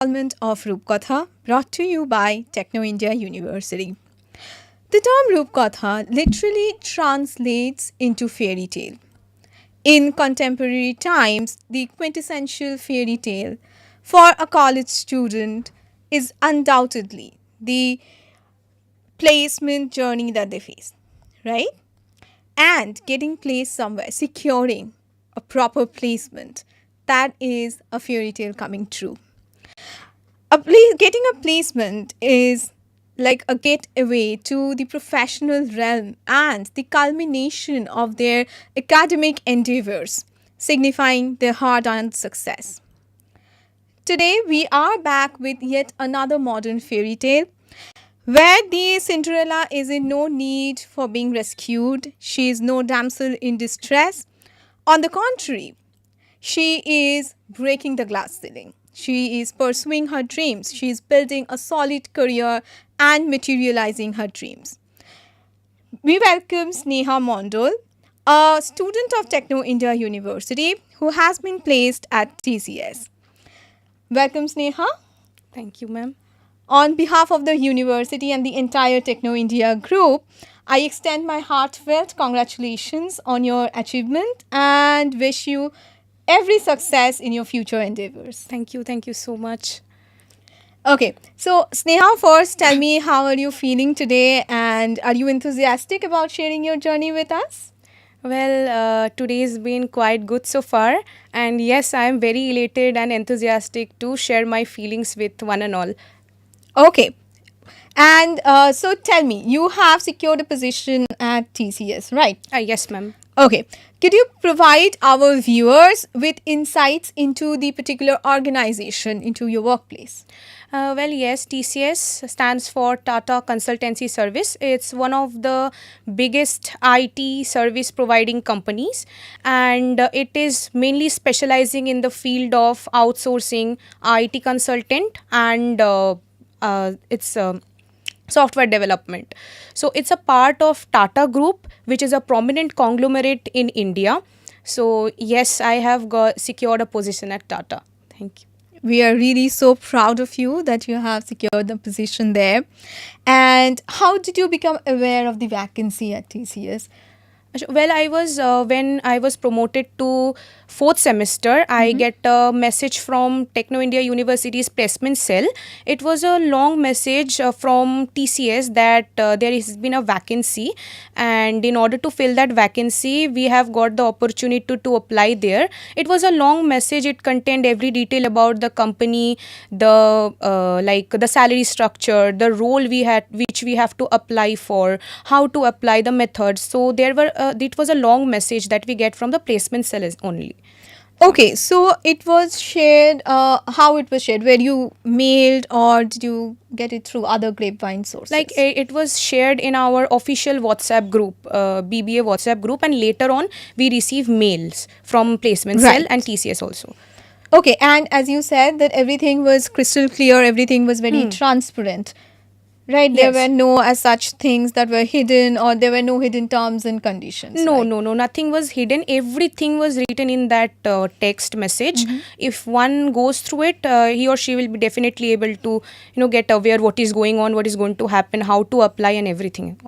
installment of Rupkatha brought to you by Techno India University. The term Rupkatha literally translates into fairy tale. In contemporary times, the quintessential fairy tale for a college student is undoubtedly the placement journey that they face, right? And getting placed somewhere, securing a proper placement, that is a fairy tale coming true. Getting a placement is like a getaway to the professional realm and the culmination of their academic endeavors, signifying their hard earned success. Today, we are back with yet another modern fairy tale where the Cinderella is in no need for being rescued. She is no damsel in distress. On the contrary, she is breaking the glass ceiling. She is pursuing her dreams. She is building a solid career and materializing her dreams. We welcome Sneha Mondol, a student of Techno India University who has been placed at TCS. Welcome, Sneha. Thank you, ma'am. On behalf of the university and the entire Techno India group, I extend my heartfelt congratulations on your achievement and wish you every success in your future endeavors. Thank you. Thank you so much. Okay, so Sneha, first tell me, how are you feeling today and are you enthusiastic about sharing your journey with us? Well, today's been quite good so far. And yes, I am very elated and enthusiastic to share my feelings with one and all. Okay, and so tell me, you have secured a position at TCS, right? Yes, ma'am. Okay, could you provide our viewers with insights into the particular organization, into your workplace? Well, yes, TCS stands for Tata Consultancy Service. It's one of the biggest IT service providing companies, and it is mainly specializing in the field of outsourcing IT consultant and it's software development. So it's a part of Tata Group, which is a prominent conglomerate in India. So yes, I have secured a position at Tata. Thank you. We are really so proud of you that you have secured the position there. And how did you become aware of the vacancy at TCS? Well, I was when I was promoted to fourth semester, I get a message from Techno India University's placement cell. It was a long message from TCS that there has been a vacancy, and in order to fill that vacancy, we have got the opportunity to apply there. It was a long message. It contained every detail about the company, the like the salary structure, the role we had, which we have to apply for, how to apply the methods. So there were it was a long message that we get from the placement cell only. Okay, so it was shared, how it was shared? Were you mailed or did you get it through other grapevine sources? Like it was shared in our official WhatsApp group, BBA WhatsApp group, and later on we receive mails from placement cell and TCS also. Okay, and as you said that everything was crystal clear, everything was very transparent. Right, there were no as such things that were hidden, or there were no hidden terms and conditions. No, right? no, nothing was hidden. Everything was written in that text message. If one goes through it, he or she will be definitely able to, get aware what is going on, what is going to happen, how to apply, and everything.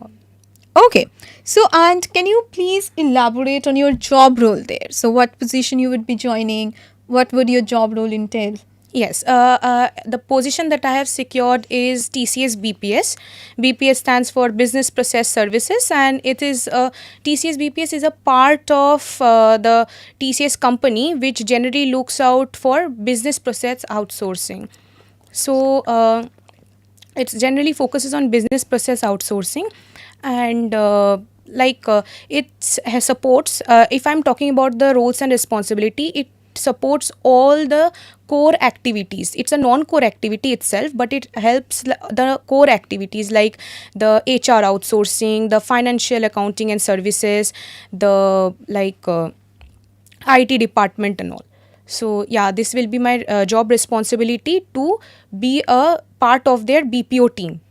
Okay, so and can you please elaborate on your job role there? So, what position you would be joining? What would your job role entail? Yes, the position that I have secured is TCS BPS. BPS stands for Business Process Services, and it is TCS BPS is a part of the TCS company, which generally looks out for business process outsourcing. So it generally focuses on business process outsourcing, and it supports. If I'm talking about the roles and responsibility, it supports all the core activities. It's a non-core activity itself, but it helps the core activities like the HR outsourcing, the financial accounting and services, the IT department and all. So yeah, this will be my job responsibility to be a part of their BPO team.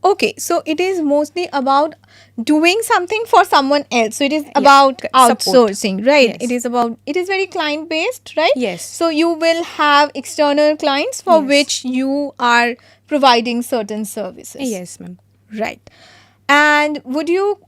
Okay, so it is mostly about doing something for someone else. So it is Yeah, about support. outsourcing, right? It Yes. is about, it is very client based, right? Yes. So you will have external clients for Yes. which you are providing certain services, Yes, ma'am. right? And would you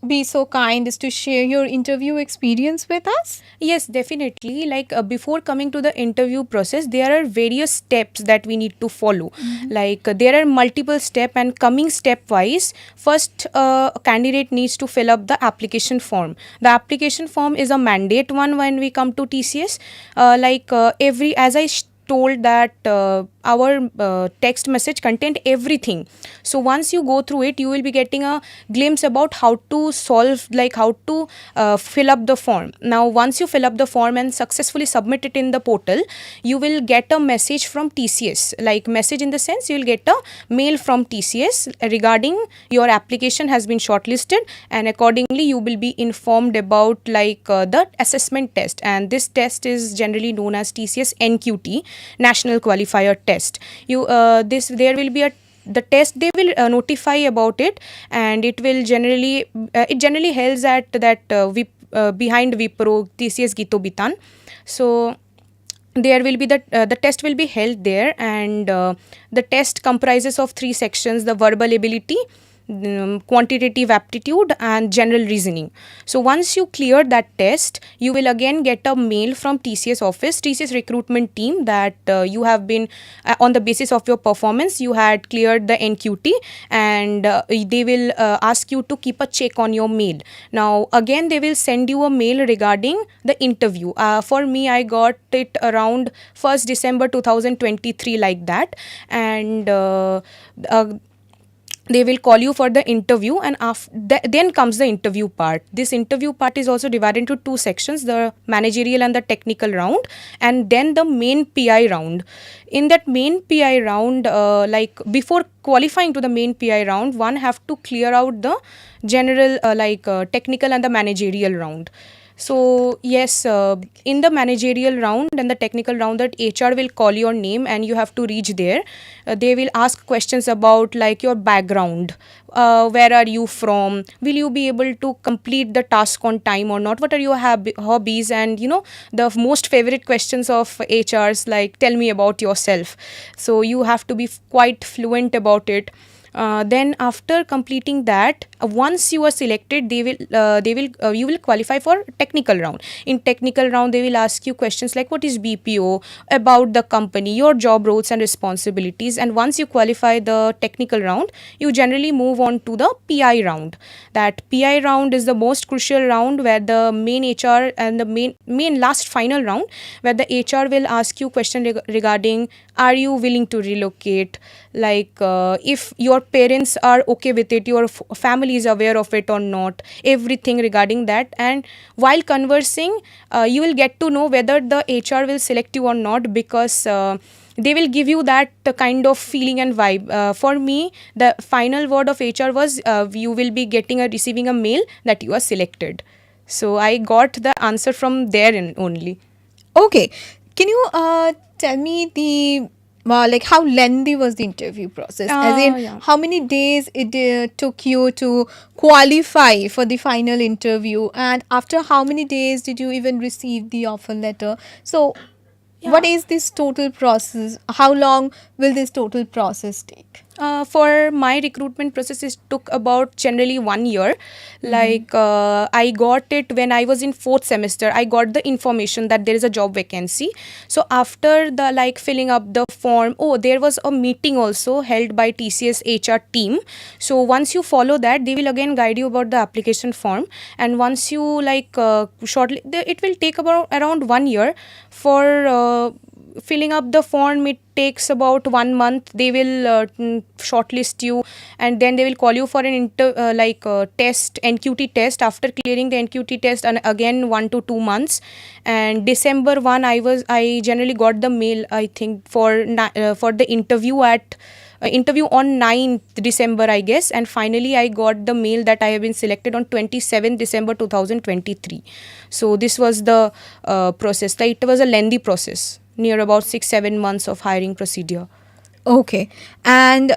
be so kind as to share your interview experience with us? Yes, definitely. Like before coming to the interview process, there are various steps that we need to follow. Like there are multiple steps, and coming stepwise. First, a candidate needs to fill up the application form. The application form is a mandate one when we come to TCS. Every as I told that our text message contained everything. So once you go through it, you will be getting a glimpse about how to solve, like how to fill up the form. Now once you fill up the form and successfully submit it in the portal, you will get a message from TCS. Like message in the sense, you will get a mail from TCS regarding your application has been shortlisted, and accordingly you will be informed about the assessment test. And this test is generally known as TCS NQT, National Qualifier Test. You this There will be a the test, they will notify about it, and it generally held at that behind Wipro TCS Gito Bitan. So there will be the test will be held there, and the test comprises of three sections: the verbal ability, quantitative aptitude, and general reasoning. So once you clear that test, you will again get a mail from TCS office, TCS recruitment team, that you have been on the basis of your performance you had cleared the NQT, and they will ask you to keep a check on your mail. Now again they will send you a mail regarding the interview. For me, I got it around 1st December 2023, like that. And uh, they will call you for the interview, and then comes the interview part. This interview part is also divided into two sections: the managerial and the technical round, and then the main PI round. In that main PI round, before qualifying to the main PI round, one have to clear out the general technical and the managerial round. So yes, in the managerial round and the technical round, that HR will call your name and you have to reach there. They will ask questions about like your background, where are you from, will you be able to complete the task on time or not, what are your hobbies, and the most favorite questions of HRs, like tell me about yourself. So you have to be quite fluent about it. Then after completing that, once you are selected, you will qualify for technical round. In technical round, they will ask you questions like what is BPO, about the company, your job roles and responsibilities. And once you qualify the technical round, you generally move on to the PI round. That PI round is the most crucial round, where the main HR and the main last final round, where the HR will ask you question regarding, are you willing to relocate, if your parents are okay with it, your family is aware of it or not, everything regarding that. And while conversing, you will get to know whether the HR will select you or not, because they will give you that kind of feeling and vibe. For me, the final word of HR was, you will be receiving a mail that you are selected. So I got the answer from there only. Okay, can you tell me the like how lengthy was the interview process? As in, Yeah. how many days it took you to qualify for the final interview, and after how many days did you even receive the offer letter? So, what Yeah. is this total process? How long will this total process take? For my recruitment process, it took about generally 1 year. I got it when I was in fourth semester. I got the information that there is a job vacancy. So after the filling up the form, there was a meeting also held by TCS HR team. So once you follow that, they will again guide you about the application form. And once you it will take about around 1 year for filling up the form. It takes about 1 month. They will shortlist you, and then they will call you for an test, NQT test. After clearing the NQT test, and again 1 to 2 months. And December 1, I generally got the mail, I think, for the interview at interview on 9th December, I guess. And finally I got the mail that I have been selected on 27th December 2023. So this was the process. It was a lengthy process, near about 6-7 months of hiring procedure. Okay. And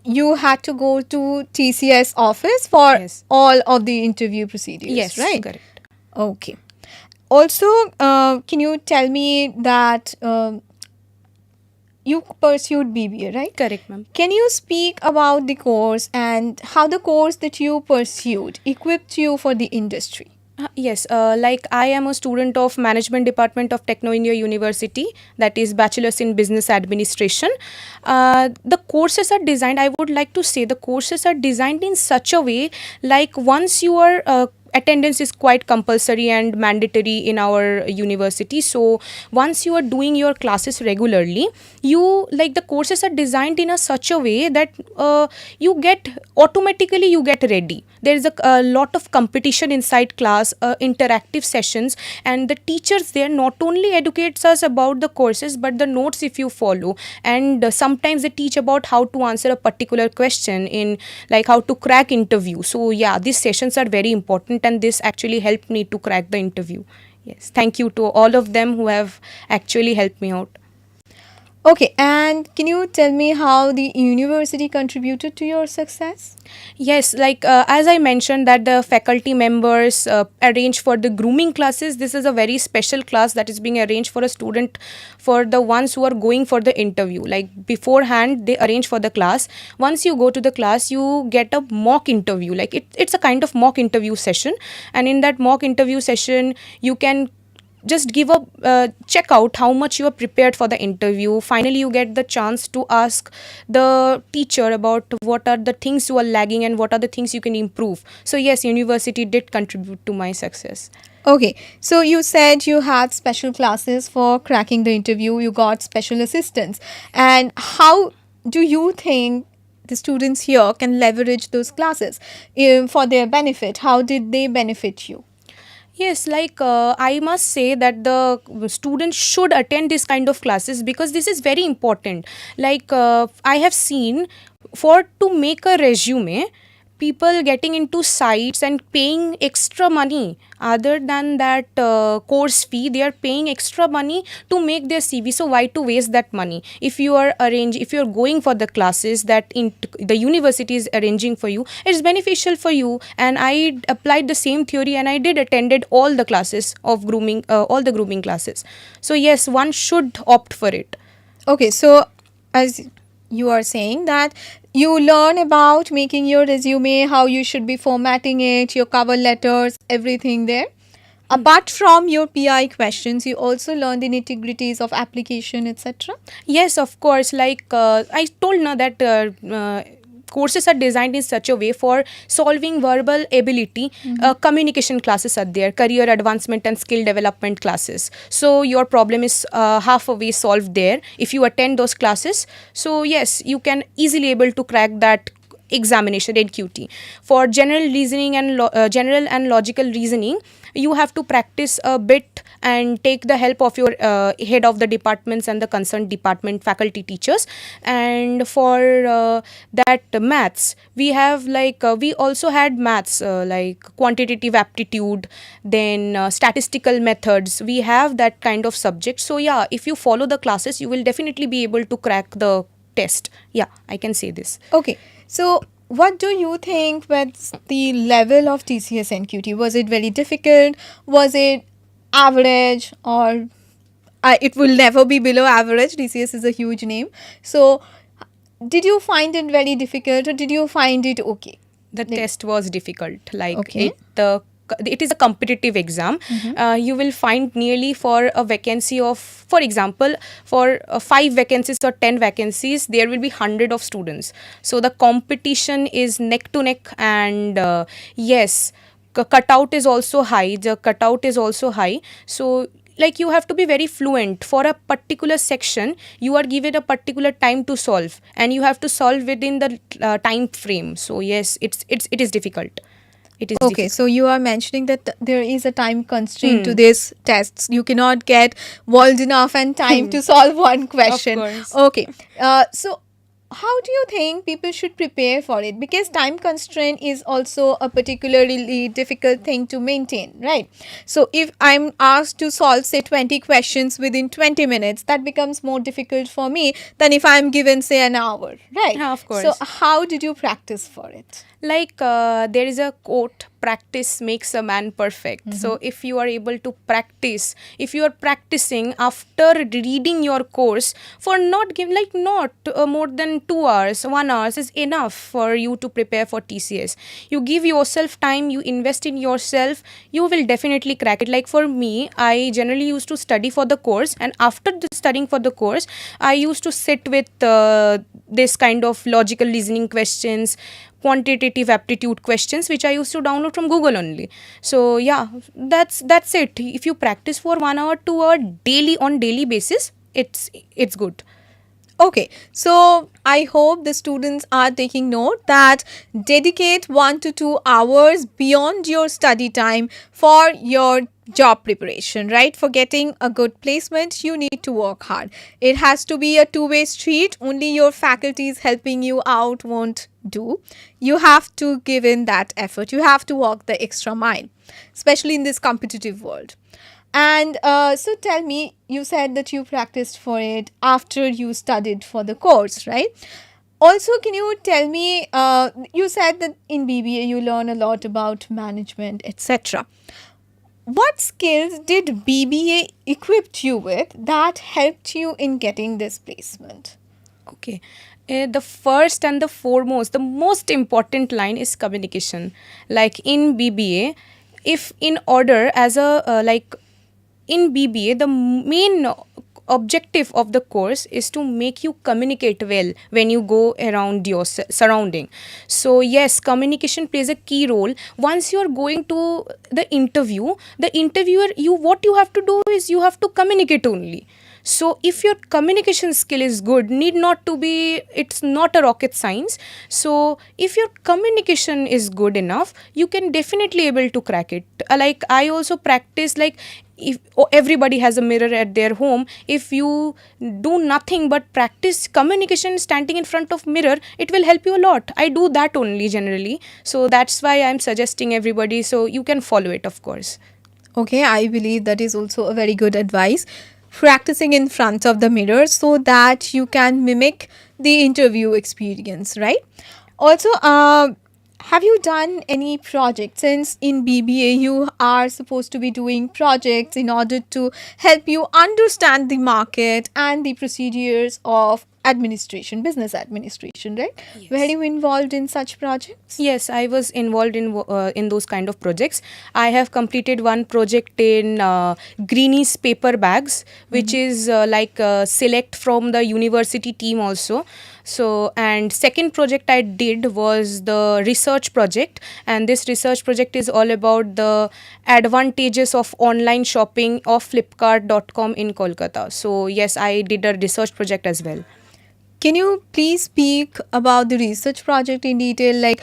you had to go to TCS office for Yes. all of the interview procedures, Yes, right? correct. Okay. Also, can you tell me that you pursued BBA, right? Correct, ma'am. Can you speak about the course and how the course that you pursued equipped you for the industry? Yes, like I am a student of Management Department of Techno India University, that is Bachelor's in Business Administration. The courses are designed, I would like to say, the courses are designed in such a way like once you are attendance is quite compulsory and mandatory in our university. So once you are doing your classes regularly, you like the courses are designed in a such a way that you get automatically you get ready. There is a lot of competition inside class, interactive sessions, and the teachers there not only educates us about the courses but the notes if you follow, and sometimes they teach about how to answer a particular question in like how to crack interview. So yeah, these sessions are very important and this actually helped me to crack the interview. Yes, thank you to all of them who have actually helped me out. Okay, and can you tell me how the university contributed to your success? Yes, like as I mentioned that the faculty members arrange for the grooming classes. This is a very special class that is being arranged for a student, for the ones who are going for the interview. Like beforehand, they arrange for the class. Once you go to the class, you get a mock interview. Like it's a kind of mock interview session, and in that mock interview session, you can just give a check out how much you are prepared for the interview. Finally you get the chance to ask the teacher about what are the things you are lagging and what are the things you can improve. So yes, university did contribute to my success. Okay, so you said you had special classes for cracking the interview, you got special assistance. And how do you think the students here can leverage those classes for their benefit? How did they benefit you? Yes, like I must say that the students should attend this kind of classes because this is very important. Like I have seen, for to make a resume, people getting into sites and paying extra money other than that course fee. They are paying extra money to make their CV. So why to waste that money? If you are going for the classes that the university is arranging for you, it's beneficial for you. And I applied the same theory and I did attended all the classes of grooming, all the grooming classes. So yes, one should opt for it. Okay, so as you are saying that you learn about making your resume, how you should be formatting it, your cover letters, everything there. Apart from your PI questions, you also learn the nitty-gritties of application, etc. Yes, of course. Like I told now that courses are designed in such a way for solving verbal ability. Communication classes are there, career advancement and skill development classes. So your problem is half a way solved there if you attend those classes. So yes, you can easily able to crack that examination in QT. For general reasoning and general and logical reasoning, you have to practice a bit and take the help of your head of the departments and the concerned department faculty teachers. And for that maths, we have like we also had maths like quantitative aptitude, then statistical methods. We have that kind of subject. So yeah, if you follow the classes, you will definitely be able to crack the test. Yeah, I can say this. Okay, so what do you think was the level of TCS NQT? Was it very difficult? Was it average? Or it will never be below average? TCS is a huge name. So did you find it very difficult or did you find it okay? The test was difficult. Like Okay. it is a competitive exam. You will find nearly for a vacancy of, for example, for 5 vacancies or 10 vacancies, there will be 100 of students. So the competition is neck to neck, and yes, cutout is also high. The cutout is also high. So like you have to be very fluent for a particular section. You are given a particular time to solve and you have to solve within the time frame. So yes, it is difficult. It is Okay, difficult. so you are mentioning that there is a time constraint to this tests. You cannot get world enough and time to solve one question. course. Okay, so how do you think people should prepare for it? Because time constraint is also a particularly difficult thing to maintain, right? So if I'm asked to solve, say, 20 questions within 20 minutes, that becomes more difficult for me than if I'm given, say, an hour, right? Yeah, of So course. how did you practice for it? Like there is a quote, practice makes a man perfect. So if you are able to practice, if you are practicing after reading your course for not give like not more than 2 hours, 1 hour is enough for you to prepare for TCS. You give yourself time, you invest in yourself, you will definitely crack it. Like for me, I generally used to study for the course, and after studying for the course, I used to sit with this kind of logical reasoning questions, quantitative aptitude questions, which I used to download from Google only. So yeah, that's it. If you practice for 1 hour, 2 hour daily on daily basis, it's good. Okay, so I hope the students are taking note that dedicate 1 to 2 hours beyond your study time for your job preparation, right? For getting a good placement, you need to work hard. It has to be a two-way street. Only your faculties helping you out won't do. You have to give in that effort. You have to walk the extra mile, especially in this competitive world. And so tell me, you said that you practiced for it after you studied for the course, right? Also, can you tell me, you said that in BBA you learn a lot about management, etc. What skills did BBA equip you with that helped you in getting this placement? Okay. The first and the foremost, the most important line is communication. Like in BBA, if in order as a in BBA, the main objective of the course is to make you communicate well when you go around your surrounding. So yes, communication plays a key role. Once you are going to the interview, the interviewer, you what you have to do is you have to communicate only. So if your communication skill is good, need not to be, it's not a rocket science. So if your communication is good enough, you can definitely able to crack it. Like I also practice, like if everybody has a mirror at their home, if you do nothing but practice communication standing in front of mirror, it will help you a lot. I do that only generally, so that's why I'm suggesting everybody, so you can follow it, of course. Okay, I believe that is also a very good advice. Practicing in front of the mirror so that you can mimic the interview experience, right? Also, have you done any projects? Since in BBA you are supposed to be doing projects in order to help you understand the market and the procedures of administration, business administration, right? Yes. Were you involved in such projects? Yes, I was involved in those kind of projects. I have completed one project in Greenies paper bags, which is select from the university team also. So, and second project I did was the research project, and this research project is all about the advantages of online shopping of Flipkart.com in Kolkata. So yes, I did a research project as well. Can you please speak about the research project in detail? Like,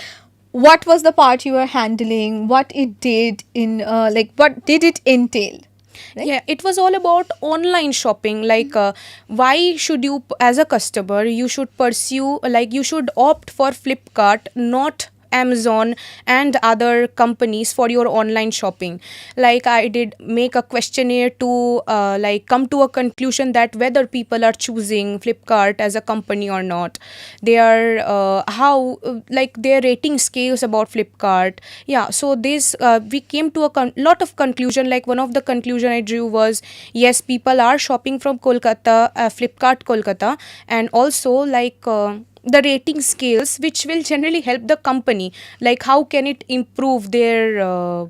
what was the part you were handling? What it did in, what did it entail? Right? Yeah, it was all about online shopping. Like, why should you, as a customer, you should pursue, like, you should opt for Flipkart, not Amazon and other companies for your online shopping. Like I did make a questionnaire to come to a conclusion that whether people are choosing Flipkart as a company or not. They are how their rating scales about Flipkart. Yeah, so this we came to a lot of conclusion. Like one of the conclusion I drew was, yes, people are shopping from Kolkata, Flipkart Kolkata, and also the rating scales, which will generally help the company, like how can it improve their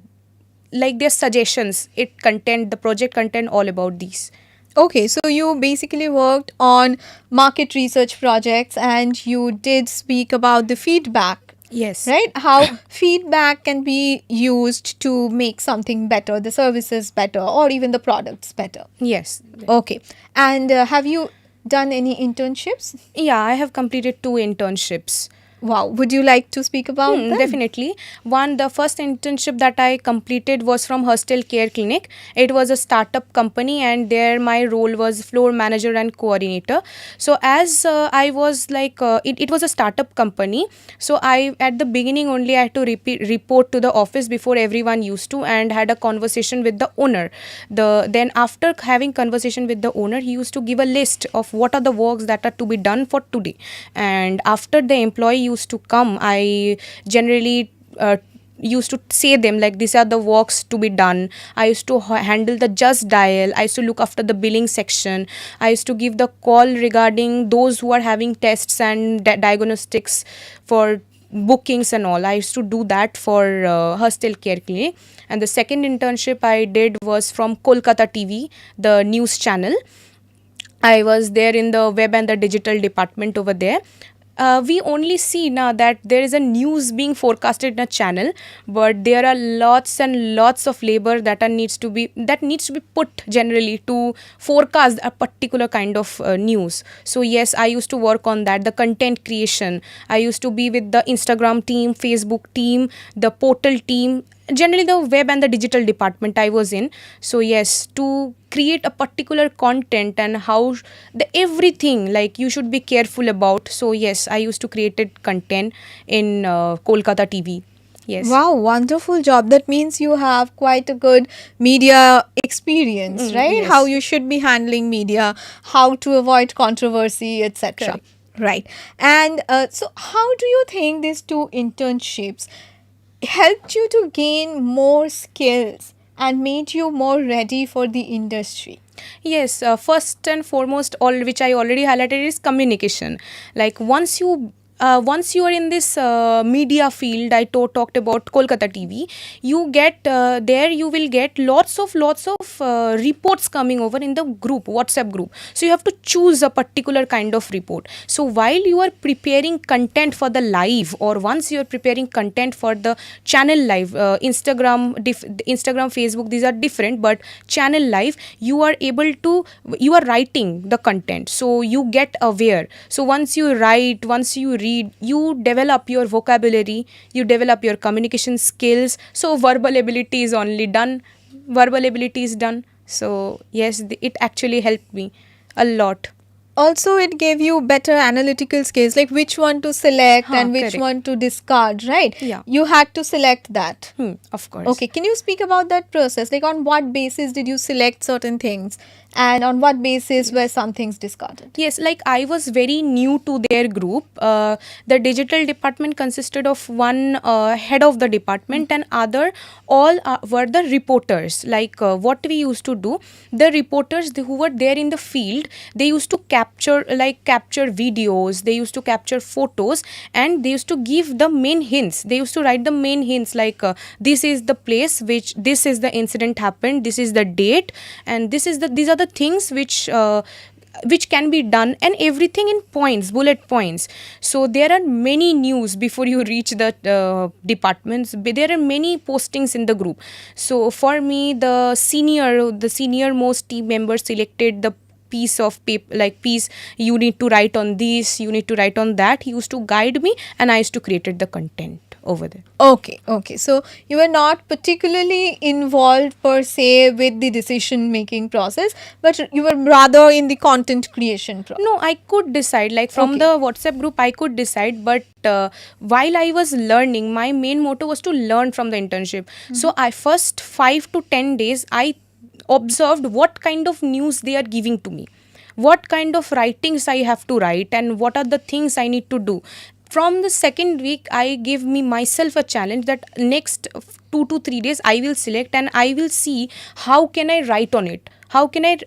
their suggestions, it content, the project content, all about these. Okay, so you basically worked on market research projects and you did speak about the feedback. Yes. Right? How feedback can be used to make something better, the services better, or even the products better. Yes. Okay. And have you done any internships? Yeah, I have completed 2 internships. Wow. Would you like to speak about them? Definitely. The first internship that I completed was from Hostel Care Clinic. It was a startup company, and there my role was floor manager and coordinator. So as I was it was a startup company. So I at the beginning only I had to report to the office before everyone used to, and had a conversation with the owner. Then after having conversation with the owner, he used to give a list of what are the works that are to be done for today. And after the employee used to come, I generally used to say them like these are the works to be done. I used to handle the just dial. I used to look after the billing section. I used to give the call regarding those who are having tests and diagnostics for bookings and all. I used to do that for hostel care clinic. And the second internship I did was from Kolkata TV, the news channel. I was there in the web and the digital department over there. We only see now that there is a news being forecasted in a channel, but there are lots and lots of labor that needs to be put generally to forecast a particular kind of news. So yes, I used to work on that, the content creation. I used to be with the Instagram team, Facebook team, the portal team, generally the web and the digital department I was in. So yes, to create a particular content and how the everything like you should be careful about. So yes, I used to create it content in Kolkata TV. Yes. Wow, wonderful job. That means you have quite a good media experience, right? How Yes. you should be handling media, how to avoid controversy, etc. Correct. Right. And so, how do you think these two internships helped you to gain more skills and made you more ready for the industry? Yes, first and foremost, all which I already highlighted is communication. Like once you are in this media field, I talked about Kolkata TV. You get there, you will get lots of reports coming over in the group, WhatsApp group. So you have to choose a particular kind of report. So while you are preparing content for the live, or once you are preparing content for the channel live, Instagram, Facebook, these are different, but channel live, you are able to you are writing the content, so you get aware. So once you write, once you read, you develop your vocabulary, you develop your communication skills. So verbal ability is only done, verbal ability is done. So yes, it actually helped me a lot. Also, it gave you better analytical skills, like which one to select and which Correct. one to discard, right? Yeah. You had to select that. Of course. Okay, can you speak about that process? Like, on what basis did you select certain things, and on what basis were some things discarded? Yes, like I was very new to their group. The digital department consisted of one head of the department, and other all were the reporters. Like what we used to do, the reporters who were there in the field, they used to capture videos, they used to capture photos, and they used to give the main hints. They used to write the main hints like this is the place which this is the incident happened, this is the date, and these are the things which can be done, and everything in points, bullet points. So there are many news before you reach the departments. There are many postings in the group. So for me, the senior most team member selected the piece of paper, like piece, you need to write on this, you need to write on that. He used to guide me, and I used to create the content over there. Okay. So you were not particularly involved per se with the decision making process, but you were rather in the content creation process. No, I could decide. Like from Okay. the WhatsApp group, I could decide. But while I was learning, my main motto was to learn from the internship. So I first 5 to 10 days, I observed what kind of news they are giving to me, what kind of writings I have to write, and what are the things I need to do. From the second week, I gave me myself a challenge that next 2 to 3 days I will select, and I will see how can I write on it, how can I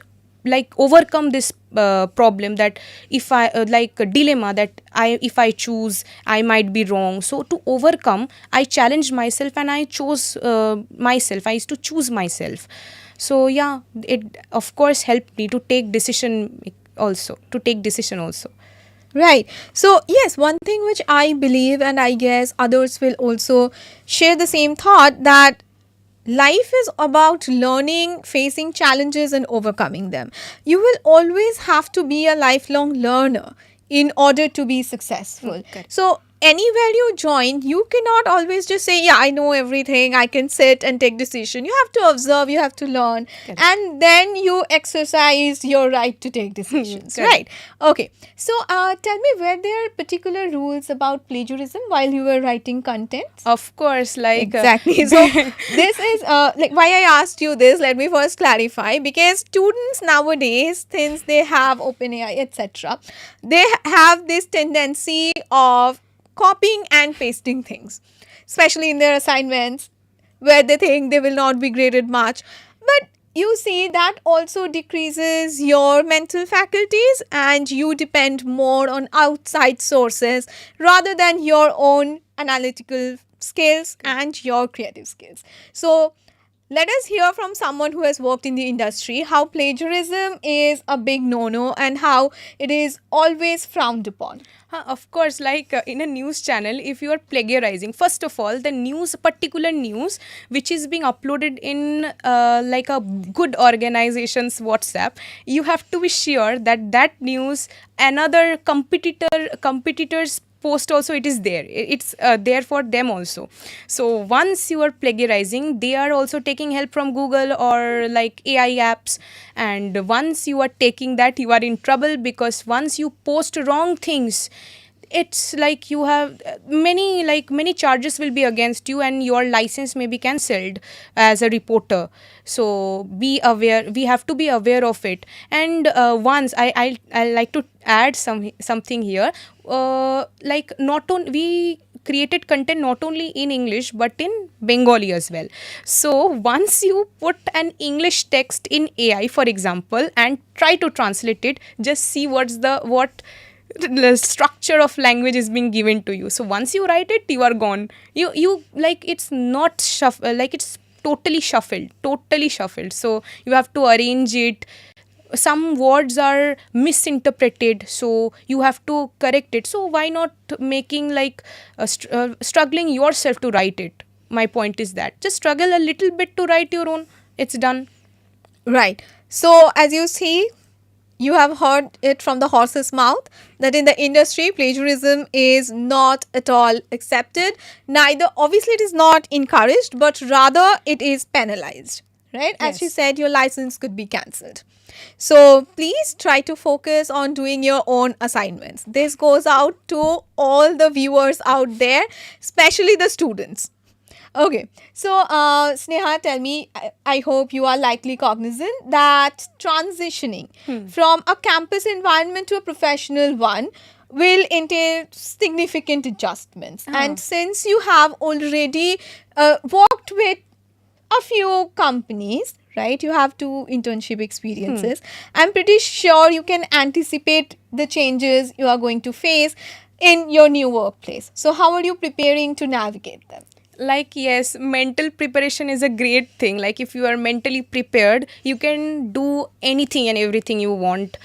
like overcome this problem, that if I like a dilemma that if I choose, I might be wrong. So to overcome, I challenged myself, and I chose myself. I used to choose myself. So yeah, it of course helped me to take decision also. Right. So, yes, one thing which I believe, and I guess others will also share the same thought, that life is about learning, facing challenges, and overcoming them. You will always have to be a lifelong learner in order to be successful. Correct. So, anywhere you join, you cannot always just say, yeah, I know everything, I can sit and take decision. You have to observe, you have to learn, Correct. and then you exercise your right to take decisions. Correct. Right. Okay. So tell me, were there particular rules about plagiarism while you were writing content? Of course, like Exactly. So this is like why I asked you this. Let me first clarify, because students nowadays, since they have OpenAI, etc., they have this tendency of copying and pasting things, especially in their assignments, where they think they will not be graded much. But you see, that also decreases your mental faculties, and you depend more on outside sources rather than your own analytical skills and your creative skills. So let us hear from someone who has worked in the industry how plagiarism is a big no-no and how it is always frowned upon. Of course, like in a news channel, if you are plagiarizing, first of all, the news, particular news, which is being uploaded in like a good organization's WhatsApp, you have to be sure that that news, another competitors post also, it is there, it's there for them also. So once you are plagiarizing, they are also taking help from Google or like AI apps, and once you are taking that, you are in trouble, because once you post wrong things, it's like you have many charges will be against you, and your license may be cancelled as a reporter. So be aware, we have to be aware of it. And once I like to add something here, like not on we created content not only in English but in Bengali as well. So once you put an English text in AI, for example, and try to translate it, just see what the structure of language is being given to you. So once you write it, you are gone. You like, it's not like it's totally shuffled. So you have to arrange it. Some words are misinterpreted, so you have to correct it. So why not making like struggling yourself to write it? My point is that just struggle a little bit to write your own, it's done. Right. So as you see, you have heard it from the horse's mouth that in the industry, plagiarism is not at all accepted. Neither, obviously, it is not encouraged, but rather it is penalized. Right? As she Yes. said, your license could be cancelled. So please try to focus on doing your own assignments. This goes out to all the viewers out there, especially the students. Okay, so Sneha, tell me, I hope you are likely cognizant that transitioning from a campus environment to a professional one will entail significant adjustments. And since you have already worked with a few companies, right? You have two internship experiences. I'm pretty sure you can anticipate the changes you are going to face in your new workplace. So, how are you preparing to navigate them? Like, yes, mental preparation is a great thing. Like, if you are mentally prepared, you can do anything and everything you want.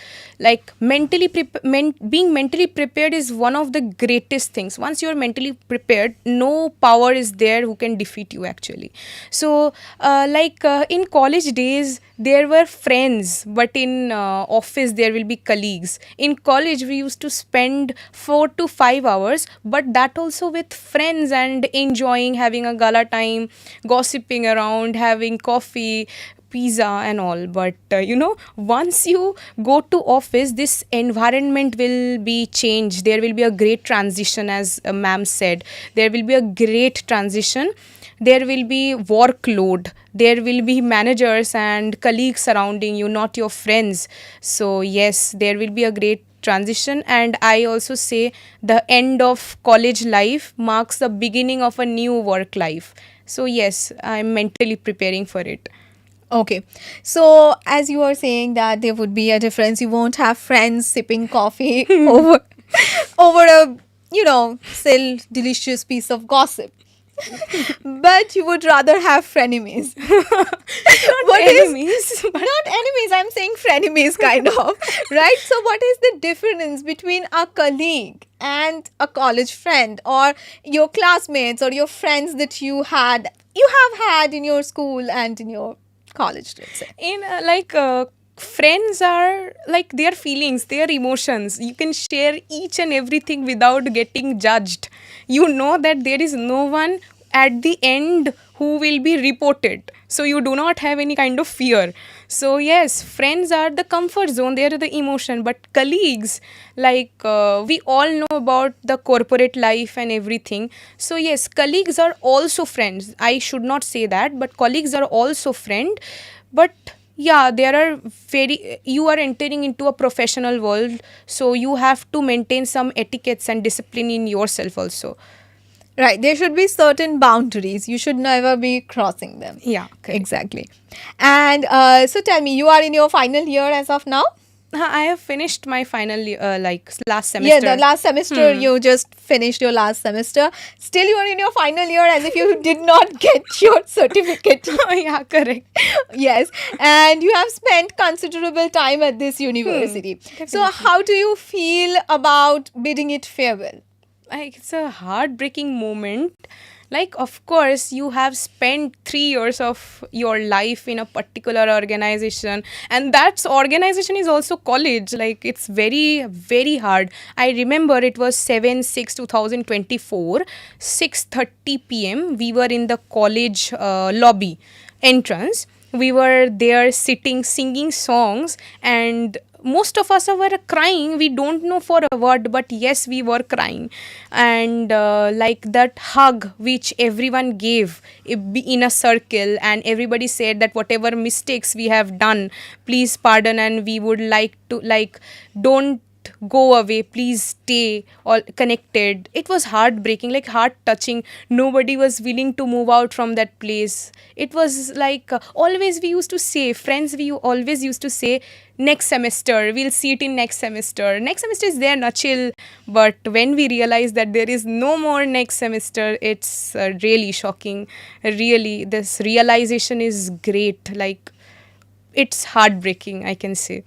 Like, being mentally prepared is one of the greatest things. Once you are mentally prepared, no power is there who can defeat you, actually. So in college days, there were friends, but in office there will be colleagues. In college, we used to spend 4 to 5 hours, but that also with friends and enjoying, having a gala time, gossiping around, having coffee, pizza and all. But once you go to office, this environment will be changed. There will be a great transition, as ma'am said. There will be a great transition. There will be workload. There will be managers and colleagues surrounding you, not your friends. So yes, there will be a great transition. And I also say the end of college life marks the beginning of a new work life. So yes, I'm mentally preparing for it. Okay. So, as you were saying that there would be a difference, you won't have friends sipping coffee over a, still delicious piece of gossip. But you would rather have frenemies. What is Enemies. not enemies, I'm saying frenemies kind of, right? So what is the difference between a colleague and a college friend, or your classmates, or your friends that you have had in your school and in your college, let's say? In friends are like their feelings, their emotions. You can share each and everything without getting judged. You know that there is no one at the end who will be reported. So you do not have any kind of fear. So yes, friends are the comfort zone, they are the emotion. But colleagues, like we all know about the corporate life and everything. So yes, colleagues are also friends. I should not say that, but colleagues are also friend. But yeah, there are very, you are entering into a professional world, so you have to maintain some etiquettes and discipline in yourself also. Right. There should be certain boundaries. You should never be crossing them. Yeah, correct. Exactly. And so tell me, you are in your final year as of now? I have finished my final like last Yeah, semester. the last semester you just finished your last semester. Still, you are in your final year as if you did not get your certificate. Yeah, correct. Yes, and you have spent considerable time at this university. So, Definitely. how do you feel about bidding it farewell? Like it's a heartbreaking moment. Like of course you have spent 3 years of your life in a particular organization, and that organization is also college. Like it's very very hard. I remember it was 7/6/2024, 6:30 p.m. We were in the college lobby entrance. We were there sitting singing songs, and most of us were crying. We don't know for a word, but yes, we were crying. And like that hug which everyone gave in a circle, and everybody said that whatever mistakes we have done, please pardon, and we would like to, like, don't go away, please stay all connected. It was heartbreaking, like heart touching. Nobody was willing to move out from that place. It was like always we used to say, friends, we always used to say, next semester we'll see it in next semester. Next semester is there, na chill. But when we realize that there is no more next semester, it's really shocking. Really, this realization is great. Like it's heartbreaking, I can say.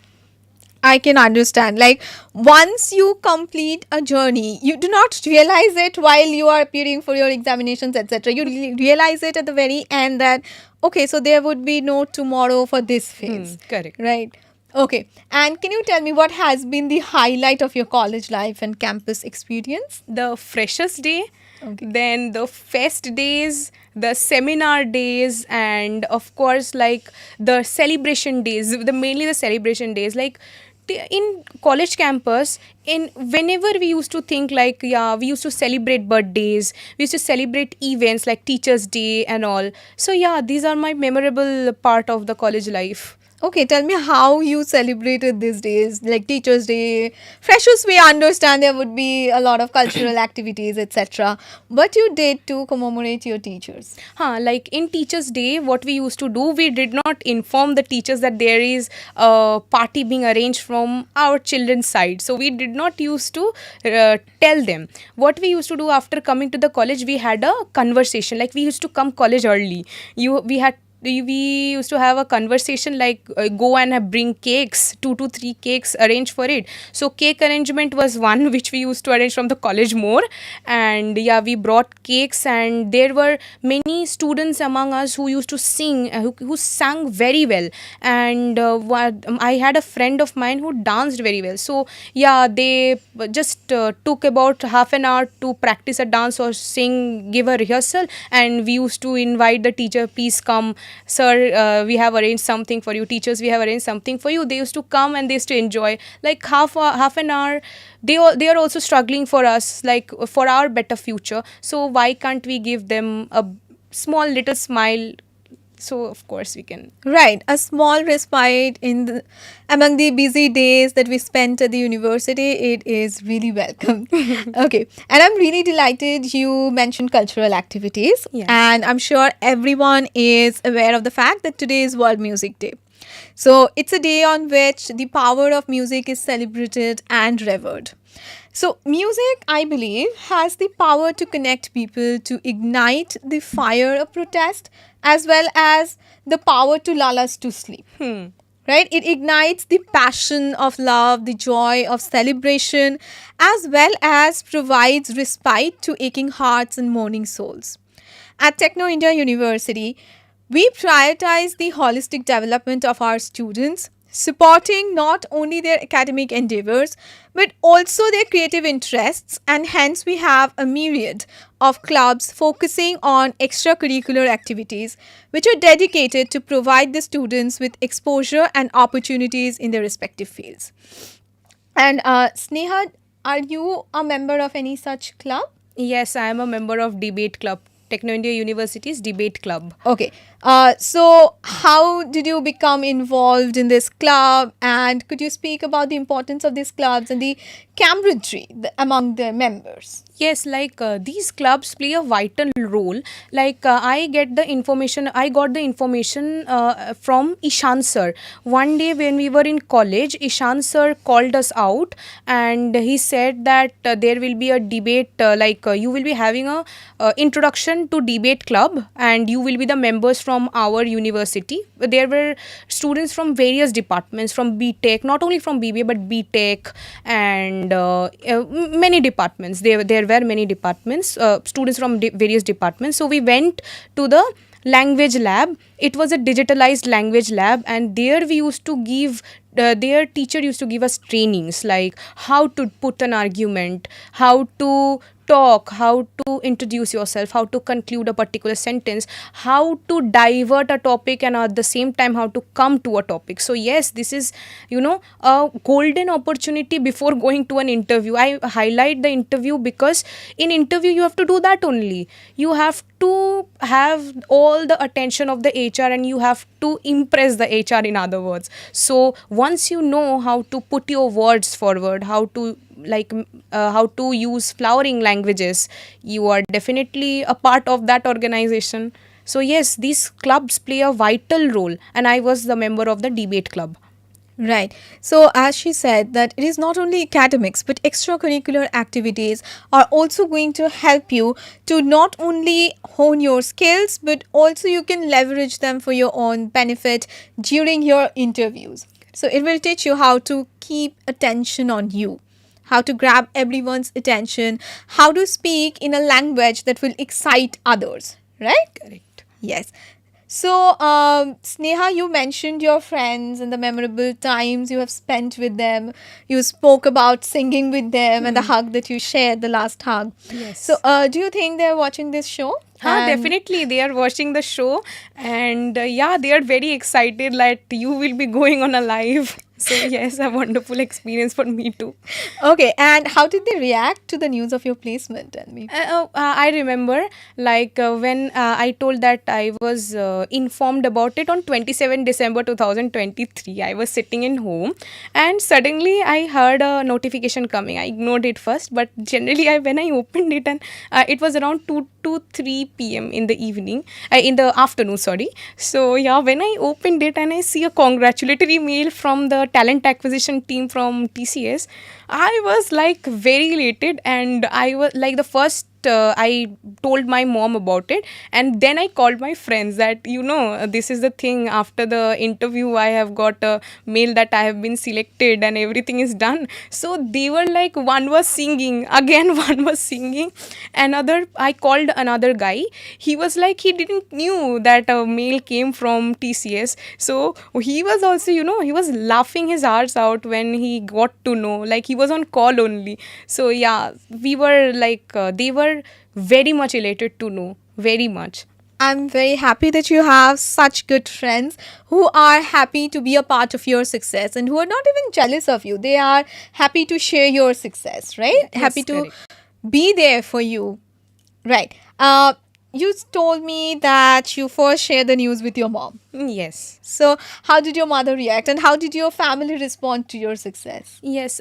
I can understand. Like, once you complete a journey, you do not realize it while you are appearing for your examinations, etc. You realize it at the very end that, okay, so there would be no tomorrow for this phase. Correct. Right. Okay. And can you tell me what has been the highlight of your college life and campus experience? The freshers day, Okay. then the fest days, the seminar days, and of course like the celebration days, the mainly the celebration days. Like in college campus, in whenever we used to think like, yeah, we used to celebrate birthdays, we used to celebrate events like teachers day and all. So yeah, these are my memorable part of the college life. Okay, tell me how you celebrated these days, like Teachers' Day. Freshers, we understand there would be a lot of cultural activities, etc. What you did to commemorate your teachers? Like in Teachers' Day, what we used to do, we did not inform the teachers that there is a party being arranged from our children's side. So we did not used to tell them. What we used to do after coming to the college, we had a conversation. Like we used to come college early. We used to have a conversation like go and bring cakes, 2 to 3 cakes, arrange for it. So cake arrangement was one which we used to arrange from the college more. And yeah, we brought cakes, and there were many students among us who used to sing, who sang very well. And I had a friend of mine who danced very well. So yeah, they just took about half an hour to practice a dance or sing, give a rehearsal. And we used to invite the teacher, please come, sir, we have arranged something for you. Teachers, we have arranged something for you. They used to come and they used to enjoy like half an hour. They are also struggling for us, like for our better future. So why can't we give them a small little smile? So of course we can. Right, a small respite among the busy days that we spent at the university, it is really welcome. Okay, and I'm really delighted you mentioned cultural activities. Yes. And I'm sure everyone is aware of the fact that today is World Music Day. So it's a day on which the power of music is celebrated and revered. So, music, I believe, has the power to connect people, to ignite the fire of protest, as well as the power to lull us to sleep. Right? It ignites the passion of love, the joy of celebration, as well as provides respite to aching hearts and mourning souls. At Techno India University, we prioritize the holistic development of our students supporting not only their academic endeavors but also their creative interests, and hence we have a myriad of clubs focusing on extracurricular activities which are dedicated to provide the students with exposure and opportunities in their respective fields. And Sneha, are you a member of any such club? Yes, I am a member of Debate Club, Techno India University's Debate Club. Okay. So, how did you become involved in this club? And could you speak about the importance of these clubs and the camaraderie among the members? Yes, like these clubs play a vital role. Like I got the information from Ishan sir. One day when we were in college, Ishan sir called us out and he said that there will be a debate, you will be having a introduction to debate club and you will be the members from our university. There were students from various departments, from BTech, not only from BBA but BTech and many departments. There were many departments, students from various departments. So we went to the language lab. It was a digitalized language lab, and there we used to give their teacher used to give us trainings like how to put an argument, how to talk, how to introduce yourself, how to conclude a particular sentence, how to divert a topic, and at the same time how to come to a topic. So yes, this is, a golden opportunity before going to an interview. I highlight the interview because in interview you have to do that only. You have to have all the attention of the HR and you have to impress the HR, in other words. So once you know how to put your words forward, how to use flowering languages, you are definitely a part of that organization. So yes, these clubs play a vital role, and I was the member of the debate club. Right. So, as she said, that it is not only academics but extracurricular activities are also going to help you to not only hone your skills but also you can leverage them for your own benefit during your interviews. So, it will teach you how to keep attention on you, how to grab everyone's attention, how to speak in a language that will excite others, right? Correct. Yes. So, Sneha, you mentioned your friends and the memorable times you have spent with them. You spoke about singing with them and the hug that you shared, the last hug. Yes. So, do you think they're watching this show? Definitely, they are watching the show, and yeah, they are very excited that you will be going on a live. So yes, a wonderful experience for me too. Okay, and how did they react to the news of your placement? Tell me. I remember, when I told that I was informed about it on 27 December 2023. I was sitting in home and suddenly I heard a notification coming. I ignored it first, but generally when I opened it, and it was around 2 to 3 p.m. in the evening, in the afternoon, sorry. So yeah, when I opened it and I see a congratulatory mail from the talent acquisition team from TCS, I was like very elated, and I was like the first I told my mom about it, and then I called my friends that this is the thing. After the interview I have got a mail that I have been selected and everything is done. So they were like, one was singing again, one was singing, I called another guy. He was like, he didn't knew that a mail came from TCS. So he was also, he was laughing his hearts out when he got to know, like he was on call only. So yeah, we were like they were very much elated to know, very much. I'm very happy that you have such good friends who are happy to be a part of your success and who are not even jealous of you. They are happy to share your success, right? Yes, Happy to correct. be there for you. Right. You told me that you first shared the news with your mom. Yes. So, how did your mother react and how did your family respond to your success? Yes,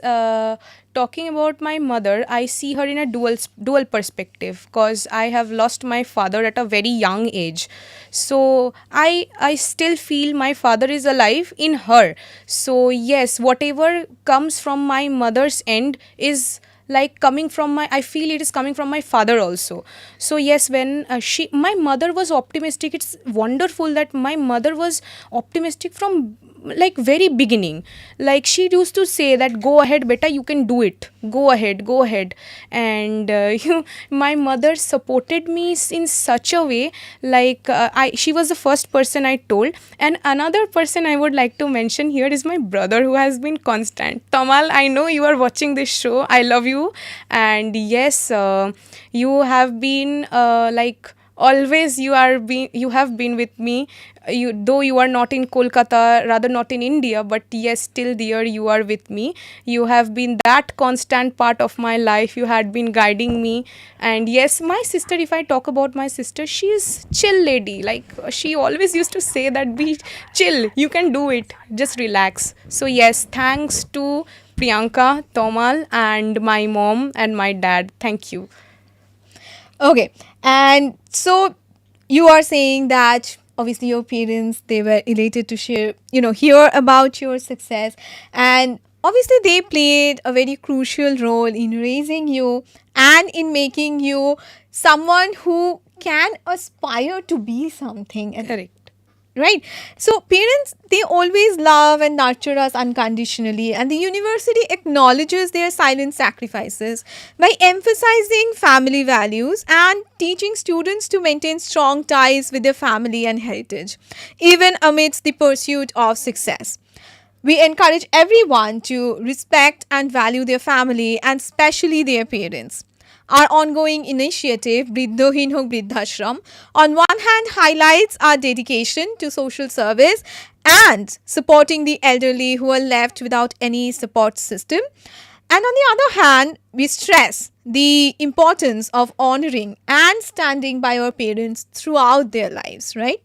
talking about my mother, I see her in a dual perspective, because I have lost my father at a very young age. So I still feel my father is alive in her. So yes, whatever comes from my mother's end is like coming from I feel it is coming from my father also. So yes, when my mother was optimistic. It's wonderful that my mother was optimistic from like very beginning. Like she used to say that go ahead beta, you can do it, go ahead, go ahead. And my mother supported me in such a way, like I she was the first person I told. And another person I would like to mention here is my brother, who has been constant. Tamal, I know you are watching this show, I love you. And yes, you have been like always you have been with me. You, though you are not in Kolkata, rather not in India, but yes, still there you are with me. You have been that constant part of my life, you had been guiding me. And yes, my sister, if I talk about my sister, she is chill lady. Like she always used to say that be chill, you can do it, just relax. So yes, thanks to Priyanka, Tomal, and my mom and my dad, thank you. Okay. And so you are saying that obviously your parents, they were elated to share, hear about your success. And obviously they played a very crucial role in raising you and in making you someone who can aspire to be something. And Correct. right, so parents, they always love and nurture us unconditionally, and the university acknowledges their silent sacrifices by emphasizing family values and teaching students to maintain strong ties with their family and heritage even amidst the pursuit of success. We encourage everyone to respect and value their family and especially their parents. Our ongoing initiative, Briddhohin Hok Briddhashram, on one hand highlights our dedication to social service and supporting the elderly who are left without any support system. And on the other hand, we stress the importance of honoring and standing by our parents throughout their lives, right?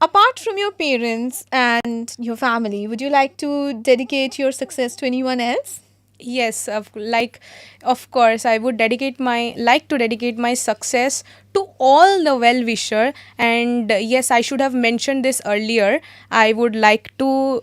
Apart from your parents and your family, would you like to dedicate your success to anyone else? Yes, of course, I would like to dedicate my success to all the well wisher. And yes, I should have mentioned this earlier. I would like to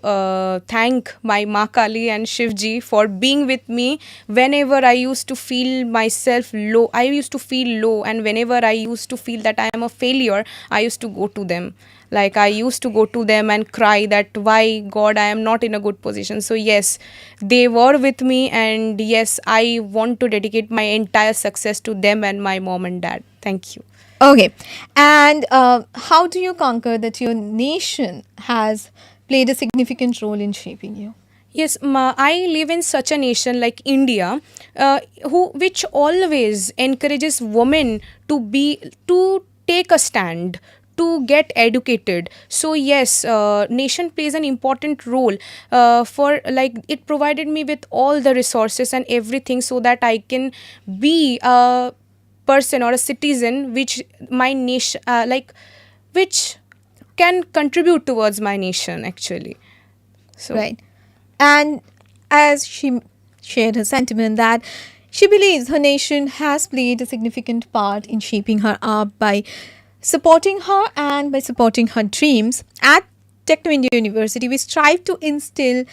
thank my Ma Kali and Shivji for being with me whenever I used to feel myself low. I used to feel low, and whenever I used to feel that I am a failure, I used to go to them. Like I used to go to them and cry that why God I am not in a good position. So yes, they were with me, and yes, I want to dedicate my entire success to them and my mom and dad. Thank you. Okay. And how do you conquer that your nation has played a significant role in shaping you? Yes, I live in such a nation like India, which always encourages women to take a stand, to get educated. So yes, nation plays an important role, for like it provided me with all the resources and everything so that I can be a person or a citizen which my nation which can contribute towards my nation actually. So Right. And as she shared her sentiment that she believes her nation has played a significant part in shaping her up by supporting her and by supporting her dreams, at Techno India University, we strive to instill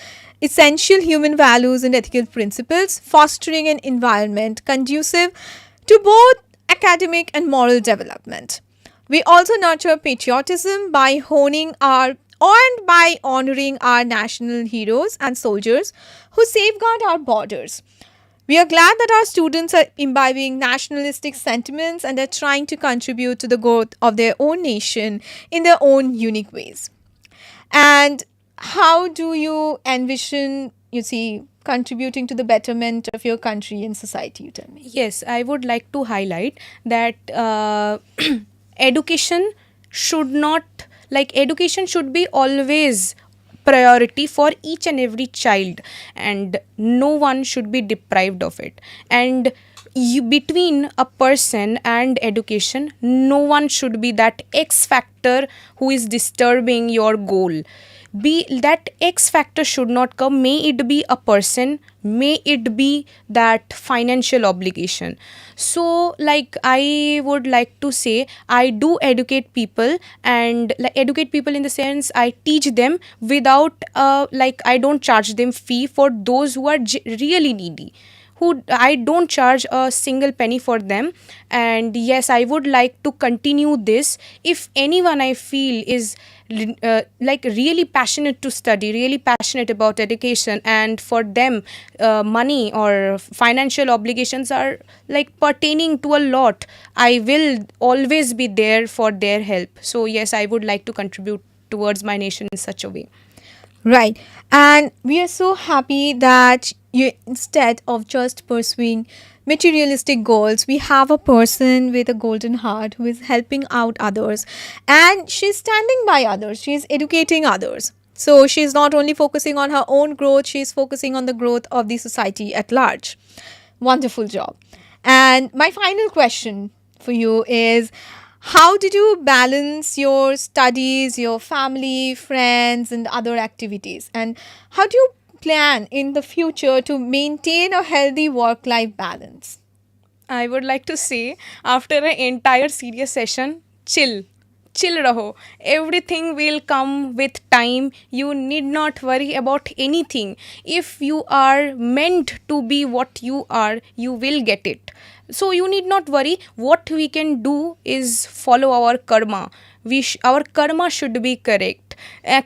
essential human values and ethical principles, fostering an environment conducive to both academic and moral development. We also nurture patriotism by honoring our national heroes and soldiers who safeguard our borders. We are glad that our students are imbibing nationalistic sentiments and are trying to contribute to the growth of their own nation in their own unique ways. And how do you envision, contributing to the betterment of your country and society? You tell me. yes, I would like to highlight that education should not education should be always priority for each and every child, and no one should be deprived of it. And between a person and education, no one should be that X factor who is disturbing your goal. Be that X factor should not come, may it be a person, may it be that financial obligation. So like I would like to say, I do educate people, and like educate people in the sense I teach them without I don't charge them fee for those who are really needy, who I don't charge a single penny for them. And yes, I would like to continue this. If anyone I feel is like really passionate to study, really passionate about education, and for them money or financial obligations are like pertaining to a lot, I will always be there for their help. So yes, I would like to contribute towards my nation in such a way. Right. And we are so happy that you, instead of just pursuing materialistic goals, we have a person with a golden heart who is helping out others, and she's standing by others, she's educating others. So she's not only focusing on her own growth, she's focusing on the growth of the society at large. Wonderful job. And my final question for you is, how did you balance your studies, your family, friends, and other activities? And how do you plan in the future to maintain a healthy work life balance? I would like to say, after an entire serious session, chill raho. Everything will come with time. You need not worry about anything. If you are meant to be what you are, you will get it. So you need not worry. What we can do is follow our karma. Our karma should be correct.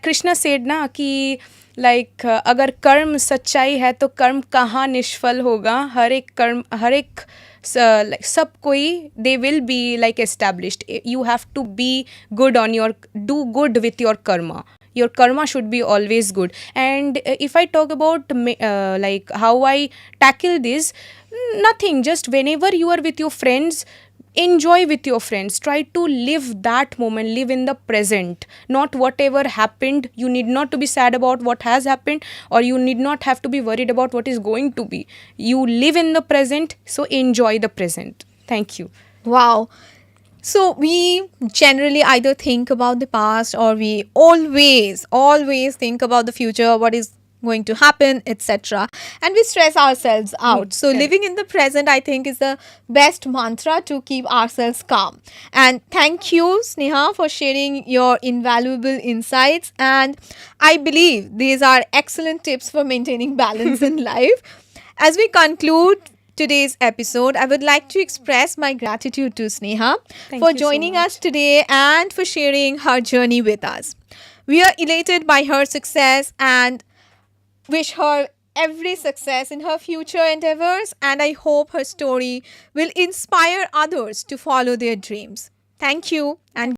Krishna said na कि like अगर कर्म सच्चाई है तो कर्म कहाँ निष्फल होगा. हर एक like सब कोई they will be like established. You have to be good on your, do good with your karma should be always good. And if I talk about like how I tackle this, nothing, just whenever you are with your friends, enjoy with your friends, try to live that moment, live in the present, not whatever happened. You need not to be sad about what has happened, or you need not have to be worried about what is going to be. You live in the present, so enjoy the present. Thank you. Wow. So we generally either think about the past, or we always think about the future, what is going to happen, etc. And we stress ourselves out. So Correct. living in the present, I think, is the best mantra to keep ourselves calm. And thank you, Sneha, for sharing your invaluable insights. And I believe these are excellent tips for maintaining balance in life. As we conclude today's episode, I would like to express my gratitude to Sneha Thank for you so joining us much. today and for sharing her journey with us. We are elated by her success and wish her every success in her future endeavors, and I hope her story will inspire others to follow their dreams. Thank you and